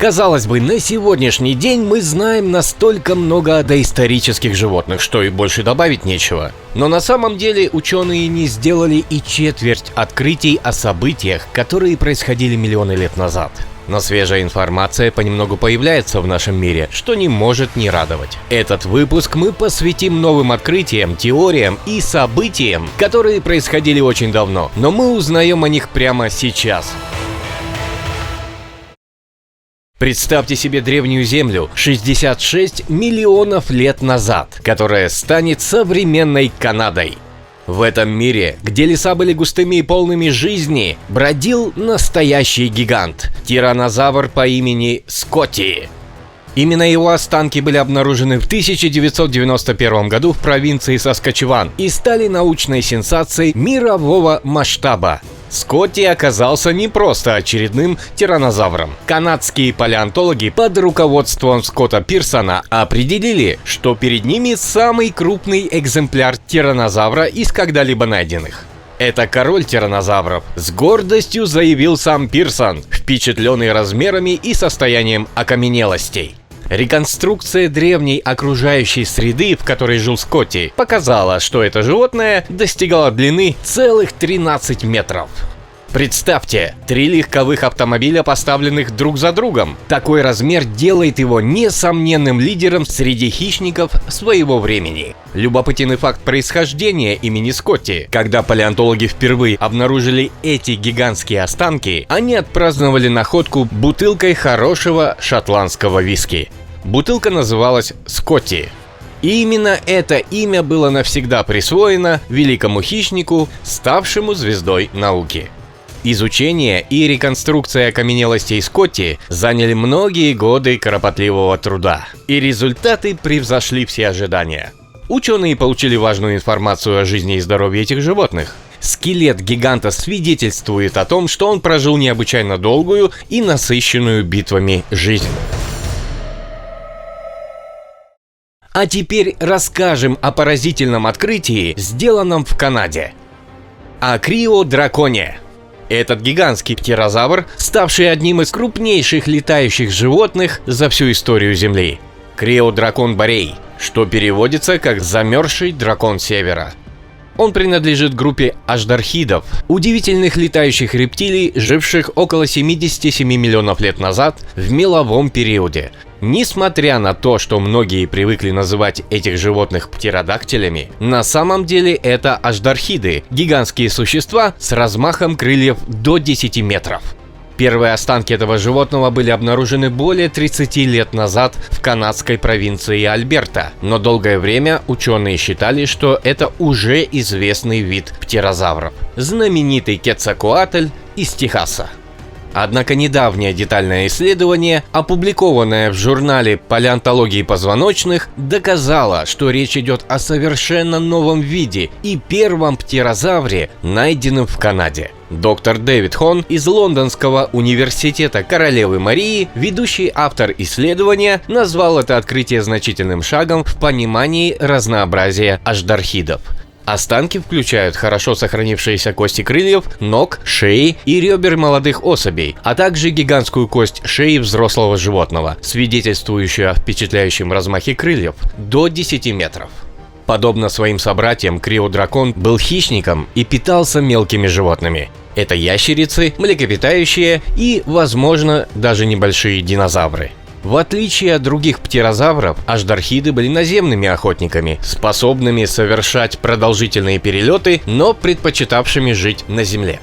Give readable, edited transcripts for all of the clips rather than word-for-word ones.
Казалось бы, на сегодняшний день мы знаем настолько много о доисторических животных, что и больше добавить нечего. Но на самом деле ученые не сделали и четверть открытий о событиях, которые происходили миллионы лет назад. Но свежая информация понемногу появляется в нашем мире, что не может не радовать. Этот выпуск мы посвятим новым открытиям, теориям и событиям, которые происходили очень давно, но мы узнаем о них прямо сейчас. Представьте себе древнюю Землю 66 миллионов лет назад, которая станет современной Канадой. В этом мире, где леса были густыми и полными жизни, бродил настоящий гигант – тираннозавр по имени Скотти. Именно его останки были обнаружены в 1991 году в провинции Саскачеван и стали научной сенсацией мирового масштаба. Скотти оказался не просто очередным тираннозавром. Канадские палеонтологи под руководством Скотта Пирсона определили, что перед ними самый крупный экземпляр тираннозавра из когда-либо найденных. Это король тираннозавров, с гордостью заявил сам Пирсон, впечатленный размерами и состоянием окаменелостей. Реконструкция древней окружающей среды, в которой жил Скотти, показала, что это животное достигало длины целых 13 метров. Представьте, 3 легковых автомобиля, поставленных друг за другом. Такой размер делает его несомненным лидером среди хищников своего времени. Любопытный факт происхождения имени Скотти. Когда палеонтологи впервые обнаружили эти гигантские останки, они отпраздновали находку бутылкой хорошего шотландского виски. Бутылка называлась «Скотти». И именно это имя было навсегда присвоено великому хищнику, ставшему звездой науки. Изучение и реконструкция окаменелостей Скотти заняли многие годы кропотливого труда, и результаты превзошли все ожидания. Ученые получили важную информацию о жизни и здоровье этих животных. Скелет гиганта свидетельствует о том, что он прожил необычайно долгую и насыщенную битвами жизнь. А теперь расскажем о поразительном открытии, сделанном в Канаде. О криодраконе. Этот гигантский птерозавр, ставший одним из крупнейших летающих животных за всю историю Земли. Криодракон Борей, что переводится как «замерзший дракон севера». Он принадлежит группе аждархидов, удивительных летающих рептилий, живших около 77 миллионов лет назад в меловом периоде. Несмотря на то, что многие привыкли называть этих животных птеродактилями, на самом деле это аждархиды, гигантские существа с размахом крыльев до 10 метров. Первые останки этого животного были обнаружены более 30 лет назад в канадской провинции Альберта, но долгое время ученые считали, что это уже известный вид птерозавров, знаменитый Кецалькоатль из Техаса. Однако недавнее детальное исследование, опубликованное в журнале палеонтологии позвоночных, доказало, что речь идет о совершенно новом виде и первом птерозавре, найденном в Канаде. Доктор Дэвид Хон из Лондонского университета Королевы Марии, ведущий автор исследования, назвал это открытие значительным шагом в понимании разнообразия аждархидов. Останки включают хорошо сохранившиеся кости крыльев, ног, шеи и ребер молодых особей, а также гигантскую кость шеи взрослого животного, свидетельствующую о впечатляющем размахе крыльев до 10 метров. Подобно своим собратьям, криодракон был хищником и питался мелкими животными. Это ящерицы, млекопитающие и, возможно, даже небольшие динозавры. В отличие от других птерозавров, аждархиды были наземными охотниками, способными совершать продолжительные перелеты, но предпочитавшими жить на земле.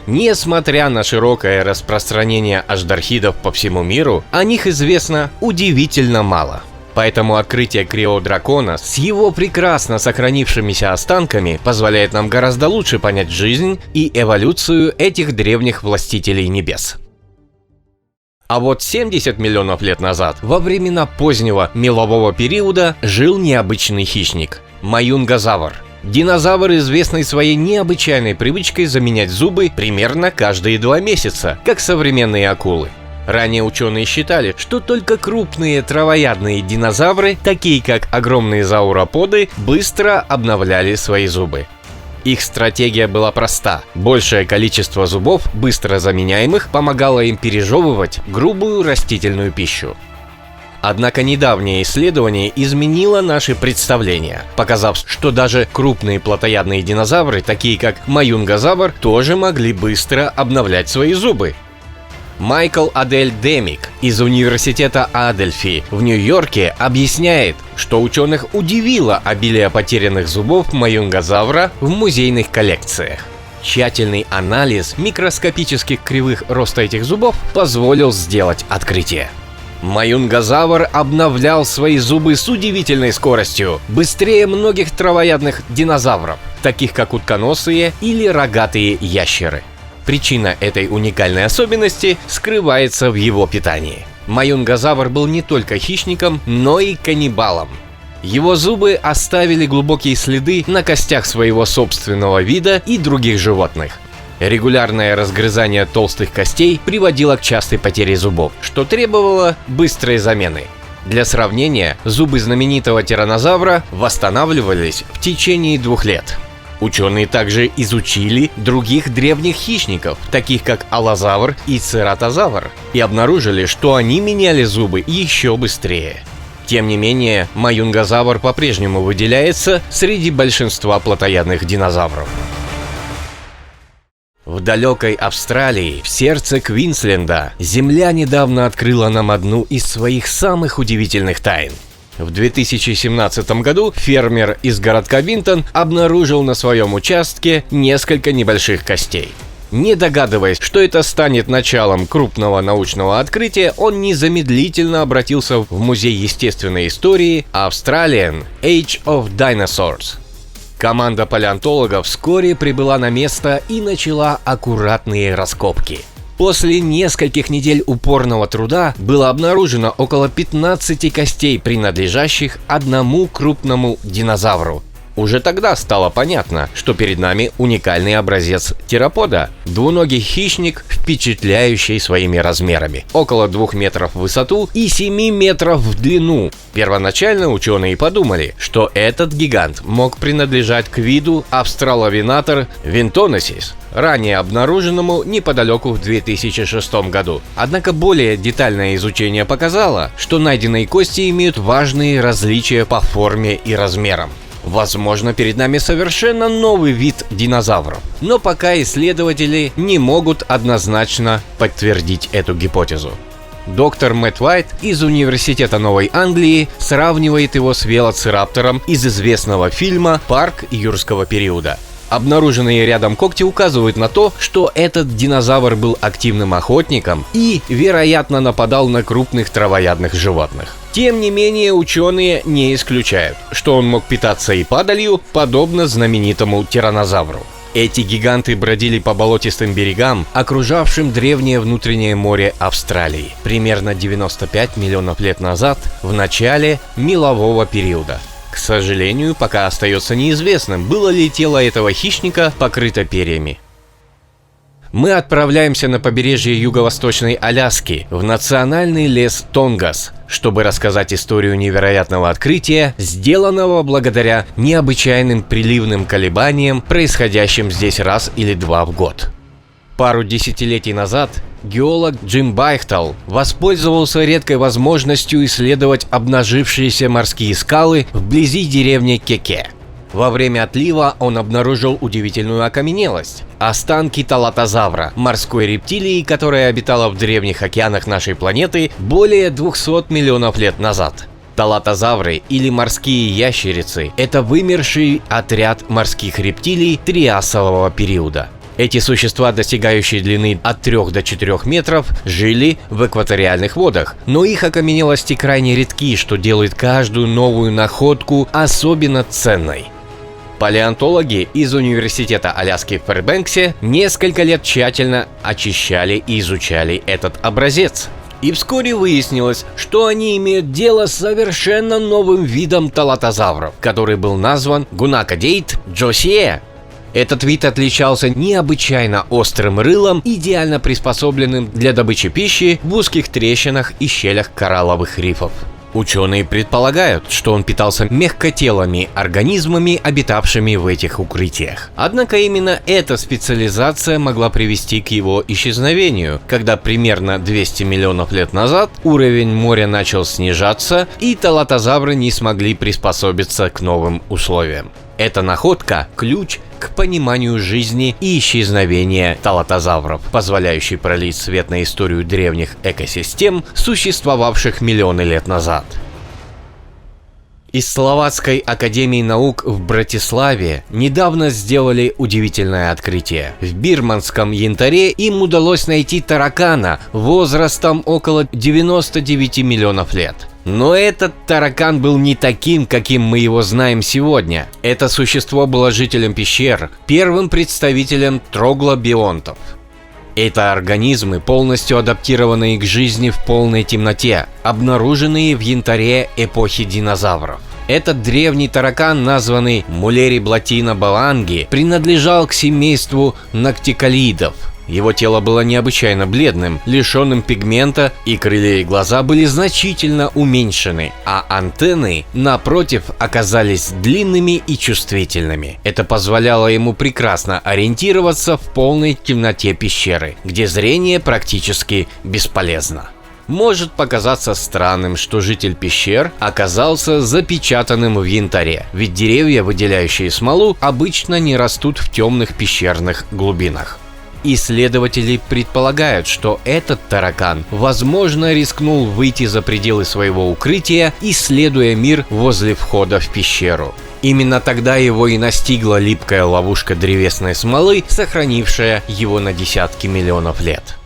Несмотря на широкое распространение аждархидов по всему миру, о них известно удивительно мало. Поэтому открытие криодракона с его прекрасно сохранившимися останками позволяет нам гораздо лучше понять жизнь и эволюцию этих древних властителей небес. А вот 70 миллионов лет назад, во времена позднего мелового периода, жил необычный хищник – маюнгозавр. Динозавр, известный своей необычайной привычкой заменять зубы примерно каждые 2 месяца, как современные акулы. Ранее ученые считали, что только крупные травоядные динозавры, такие как огромные зауроподы, быстро обновляли свои зубы. Их стратегия была проста. Большее количество зубов, быстро заменяемых, помогало им пережевывать грубую растительную пищу. Однако недавнее исследование изменило наши представления, показав, что даже крупные плотоядные динозавры, такие как маюнгозавр, тоже могли быстро обновлять свои зубы. Майкл Адель Демик из университета Адельфи в Нью-Йорке объясняет, что ученых удивило обилие потерянных зубов маюнгозавра в музейных коллекциях. Тщательный анализ микроскопических кривых роста этих зубов позволил сделать открытие. Маюнгозавр обновлял свои зубы с удивительной скоростью, быстрее многих травоядных динозавров, таких как утконосые или рогатые ящеры. Причина этой уникальной особенности скрывается в его питании. Маюнгозавр был не только хищником, но и каннибалом. Его зубы оставили глубокие следы на костях своего собственного вида и других животных. Регулярное разгрызание толстых костей приводило к частой потере зубов, что требовало быстрой замены. Для сравнения, зубы знаменитого тираннозавра восстанавливались в течение 2 лет. Ученые также изучили других древних хищников, таких как аллозавр и цератозавр, и обнаружили, что они меняли зубы еще быстрее. Тем не менее, маюнгозавр по-прежнему выделяется среди большинства плотоядных динозавров. В далекой Австралии, в сердце Квинсленда, Земля недавно открыла нам одну из своих самых удивительных тайн. В 2017 году фермер из городка Винтон обнаружил на своем участке несколько небольших костей. Не догадываясь, что это станет началом крупного научного открытия, он незамедлительно обратился в Музей естественной истории Australian Age of Dinosaurs. Команда палеонтологов вскоре прибыла на место и начала аккуратные раскопки. После нескольких недель упорного труда было обнаружено около 15 костей, принадлежащих одному крупному динозавру. Уже тогда стало понятно, что перед нами уникальный образец теропода – двуногий хищник, впечатляющий своими размерами – около 2 метров в высоту и 7 метров в длину. Первоначально ученые подумали, что этот гигант мог принадлежать к виду Australovenator vintonensis, ранее обнаруженному неподалеку в 2006 году. Однако более детальное изучение показало, что найденные кости имеют важные различия по форме и размерам. Возможно, перед нами совершенно новый вид динозавров, но пока исследователи не могут однозначно подтвердить эту гипотезу. Доктор Мэтт Уайт из Университета Новой Англии сравнивает его с велоцираптором из известного фильма «Парк юрского периода». Обнаруженные рядом когти указывают на то, что этот динозавр был активным охотником и, вероятно, нападал на крупных травоядных животных. Тем не менее, ученые не исключают, что он мог питаться и падалью, подобно знаменитому тираннозавру. Эти гиганты бродили по болотистым берегам, окружавшим древнее внутреннее море Австралии, примерно 95 миллионов лет назад, в начале мелового периода. К сожалению, пока остается неизвестным, было ли тело этого хищника покрыто перьями. Мы отправляемся на побережье юго-восточной Аляски, в национальный лес Тонгас, чтобы рассказать историю невероятного открытия, сделанного благодаря необычайным приливным колебаниям, происходящим здесь раз или два в год. Пару десятилетий назад геолог Джим Байхтал воспользовался редкой возможностью исследовать обнажившиеся морские скалы вблизи деревни Кеке. Во время отлива он обнаружил удивительную окаменелость – останки талатозавра, морской рептилии, которая обитала в древних океанах нашей планеты более 200 миллионов лет назад. Талатозавры или морские ящерицы – это вымерший отряд морских рептилий триасового периода. Эти существа, достигающие длины от 3 до 4 метров, жили в экваториальных водах, но их окаменелости крайне редки, что делает каждую новую находку особенно ценной. Палеонтологи из Университета Аляски в Фэрбэнксе несколько лет тщательно очищали и изучали этот образец. И вскоре выяснилось, что они имеют дело с совершенно новым видом талатозавров, который был назван Гунакадейт джосие. Этот вид отличался необычайно острым рылом, идеально приспособленным для добычи пищи в узких трещинах и щелях коралловых рифов. Ученые предполагают, что он питался мягкотелыми организмами, обитавшими в этих укрытиях. Однако именно эта специализация могла привести к его исчезновению, когда примерно 200 миллионов лет назад уровень моря начал снижаться, и талатозавры не смогли приспособиться к новым условиям. Эта находка – ключ к пониманию жизни и исчезновения талатозавров, позволяющий пролить свет на историю древних экосистем, существовавших миллионы лет назад. Из Словацкой академии наук в Братиславе недавно сделали удивительное открытие. В бирманском янтаре им удалось найти таракана возрастом около 99 миллионов лет. Но этот таракан был не таким, каким мы его знаем сегодня. Это существо было жителем пещер, первым представителем троглобионтов. Это организмы, полностью адаптированные к жизни в полной темноте, обнаруженные в янтаре эпохи динозавров. Этот древний таракан, названный Мулери-блатина баванги, принадлежал к семейству нактикалидов. Его тело было необычайно бледным, лишенным пигмента, и крылья и глаза были значительно уменьшены, а антенны, напротив, оказались длинными и чувствительными. Это позволяло ему прекрасно ориентироваться в полной темноте пещеры, где зрение практически бесполезно. Может показаться странным, что житель пещер оказался запечатанным в янтаре, ведь деревья, выделяющие смолу, обычно не растут в темных пещерных глубинах. Исследователи предполагают, что этот таракан, возможно, рискнул выйти за пределы своего укрытия, исследуя мир возле входа в пещеру. Именно тогда его и настигла липкая ловушка древесной смолы, сохранившая его на десятки миллионов лет.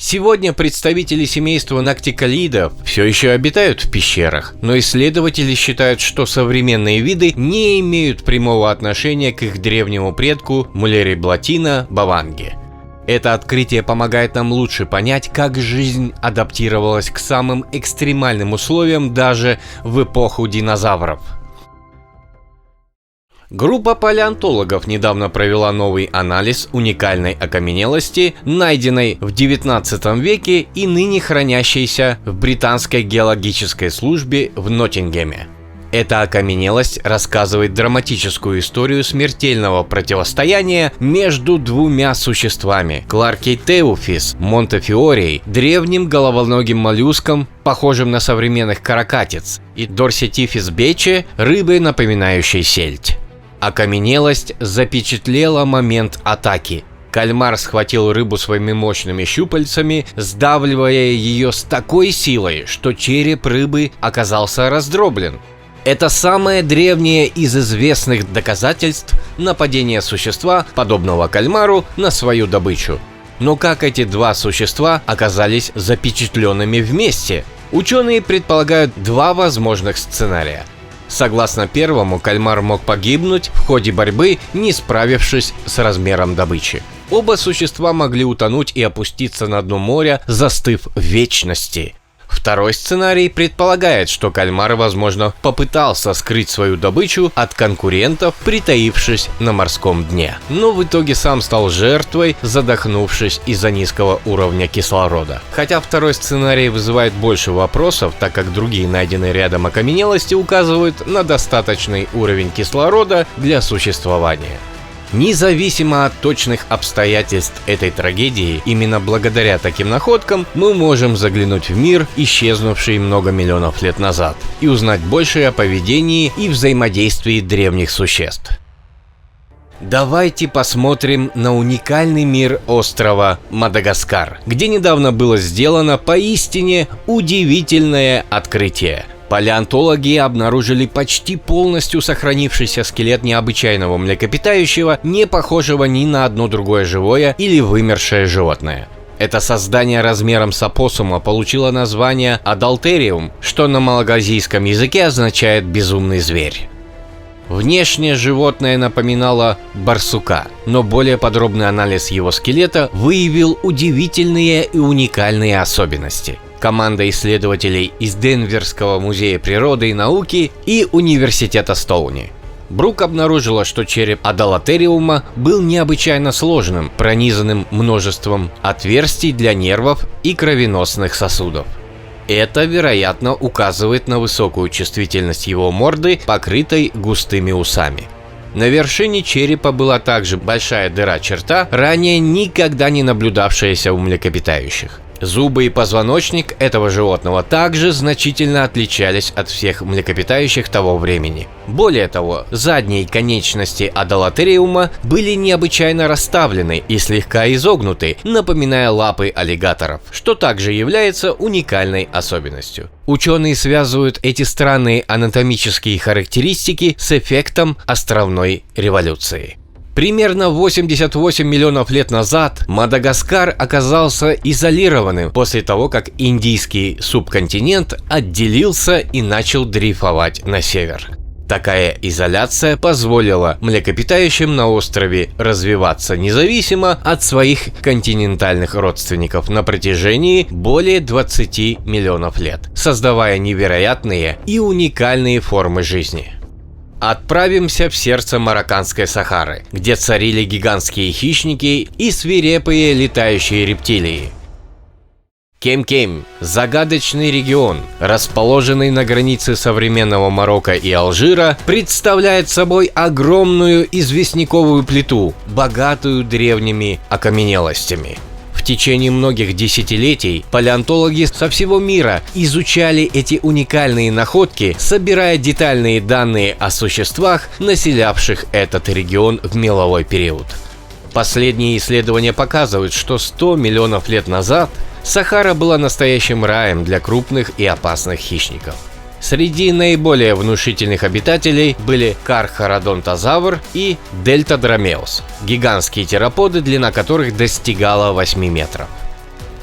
Сегодня представители семейства нактикалидов все еще обитают в пещерах, но исследователи считают, что современные виды не имеют прямого отношения к их древнему предку Мулери-блатина баванги. Это открытие помогает нам лучше понять, как жизнь адаптировалась к самым экстремальным условиям даже в эпоху динозавров. Группа палеонтологов недавно провела новый анализ уникальной окаменелости, найденной в 19 веке и ныне хранящейся в Британской геологической службе в Ноттингеме. Эта окаменелость рассказывает драматическую историю смертельного противостояния между двумя существами – Кларкейтеуфис монтефиорей, древним головоногим моллюском, похожим на современных каракатиц, и Дорсетифис бече, рыбой, напоминающей сельдь. Окаменелость запечатлела момент атаки. Кальмар схватил рыбу своими мощными щупальцами, сдавливая ее с такой силой, что череп рыбы оказался раздроблен. Это самое древнее из известных доказательств нападения существа, подобного кальмару, на свою добычу. Но как эти два существа оказались запечатленными вместе? Ученые предполагают два возможных сценария. Согласно первому, кальмар мог погибнуть в ходе борьбы, не справившись с размером добычи. Оба существа могли утонуть и опуститься на дно моря, застыв в вечности. Второй сценарий предполагает, что кальмар, возможно, попытался скрыть свою добычу от конкурентов, притаившись на морском дне. Но в итоге сам стал жертвой, задохнувшись из-за низкого уровня кислорода. Хотя второй сценарий вызывает больше вопросов, так как другие найденные рядом окаменелости указывают на достаточный уровень кислорода для существования. Независимо от точных обстоятельств этой трагедии, именно благодаря таким находкам мы можем заглянуть в мир, исчезнувший много миллионов лет назад, и узнать больше о поведении и взаимодействии древних существ. Давайте посмотрим на уникальный мир острова Мадагаскар, где недавно было сделано поистине удивительное открытие. Палеонтологи обнаружили почти полностью сохранившийся скелет необычайного млекопитающего, не похожего ни на одно другое живое или вымершее животное. Это создание размером с опоссума получило название Адалтериум, что на малагазийском языке означает «безумный зверь». Внешне животное напоминало барсука, но более подробный анализ его скелета выявил удивительные и уникальные особенности. Команда исследователей из Денверского музея природы и науки и университета Стоуни. Брук обнаружила, что череп Адалтериума был необычайно сложным, пронизанным множеством отверстий для нервов и кровеносных сосудов. Это, вероятно, указывает на высокую чувствительность его морды, покрытой густыми усами. На вершине черепа была также большая дыра-черта, ранее никогда не наблюдавшаяся у млекопитающих. Зубы и позвоночник этого животного также значительно отличались от всех млекопитающих того времени. Более того, задние конечности адалатериума были необычайно расставлены и слегка изогнуты, напоминая лапы аллигаторов, что также является уникальной особенностью. Ученые связывают эти странные анатомические характеристики с эффектом островной революции. Примерно 88 миллионов лет назад Мадагаскар оказался изолированным после того, как индийский субконтинент отделился и начал дрейфовать на север. Такая изоляция позволила млекопитающим на острове развиваться независимо от своих континентальных родственников на протяжении более 20 миллионов лет, создавая невероятные и уникальные формы жизни. Отправимся в сердце Марокканской Сахары, где царили гигантские хищники и свирепые летающие рептилии. Кем-Кем – загадочный регион, расположенный на границе современного Марокко и Алжира, представляет собой огромную известняковую плиту, богатую древними окаменелостями. В течение многих десятилетий палеонтологи со всего мира изучали эти уникальные находки, собирая детальные данные о существах, населявших этот регион в меловой период. Последние исследования показывают, что 100 миллионов лет назад Сахара была настоящим раем для крупных и опасных хищников. Среди наиболее внушительных обитателей были кархародонтозавр и дельтадромеус – гигантские тероподы, длина которых достигала 8 метров.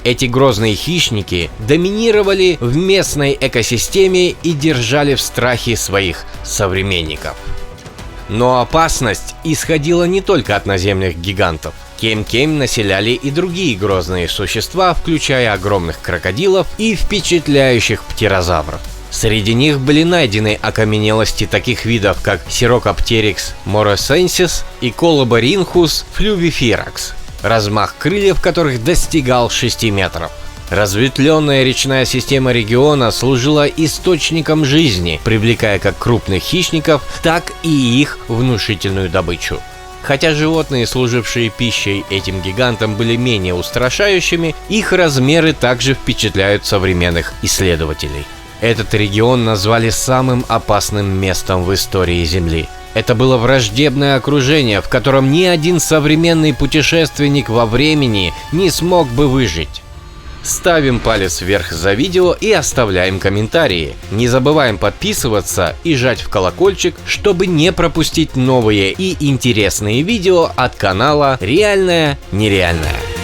Эти грозные хищники доминировали в местной экосистеме и держали в страхе своих современников. Но опасность исходила не только от наземных гигантов. Кем-Кем населяли и другие грозные существа, включая огромных крокодилов и впечатляющих птерозавров. Среди них были найдены окаменелости таких видов, как Сирокоптерикс моросенсис и Колоборинхус флювиферакс, размах крыльев которых достигал 6 метров. Разветвленная речная система региона служила источником жизни, привлекая как крупных хищников, так и их внушительную добычу. Хотя животные, служившие пищей этим гигантам, были менее устрашающими, их размеры также впечатляют современных исследователей. Этот регион назвали самым опасным местом в истории Земли. Это было враждебное окружение, в котором ни один современный путешественник во времени не смог бы выжить. Ставим палец вверх за видео и оставляем комментарии. Не забываем подписываться и жать в колокольчик, чтобы не пропустить новые и интересные видео от канала «Реальное нереальное».